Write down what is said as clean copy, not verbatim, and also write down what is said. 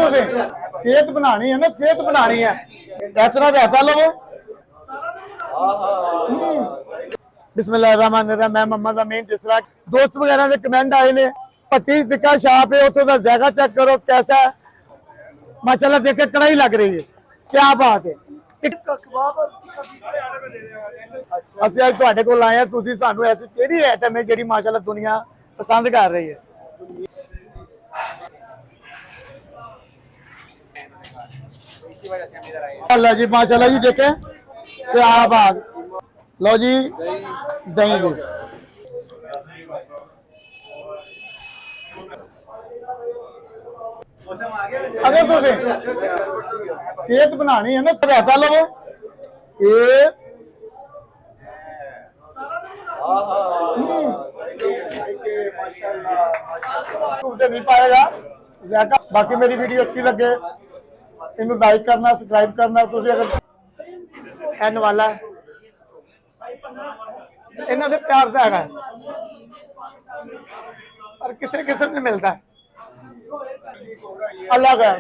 तुझे सेहत बनानी है ना, सेहत बनानी है, ऐसा वैसा लवो। बिस्मिल्लाहिर्रहमानिर्रहीम। मैं मोहम्मद अमीन। जिस तरह दोस्त वगैरह के कमेंट आए ने, भट्टी टिक्का छाप है, उतो का जायका चेक करो कैसा है, माशाल्लाह देख के कड़ाई लग रही है, क्या बात है। ਅਸੀਂ ਅੱਜ ਤੁਹਾਡੇ ਕੋਲ ਆਏ ਆ, ਤੁਸੀਂ ਸਾਨੂੰ ਐਸੀ ਕਿਹੜੀ ਆਈਟਮ ਹੈ ਜਿਹੜੀ ਮਾਸ਼ਾਅੱਲਾ ਦੁਨੀਆ ਪਸੰਦ ਕਰ ਰਹੀ ਹੈ। अल्लाह जी माशाल्लाह जी देखें क्या बात। लो जी दही जी, अगर तुझे सेहत बनानी है ना, ऐसा लवो। ये नहीं पाएगा। बाकी मेरी वीडियो अच्छी लगे इन लाइक करना, सब्सक्राइब करना। तुझे अगर एन वाला इन्होंने प्यार से है और किसी किस्म में मिलता है। अल्लाह का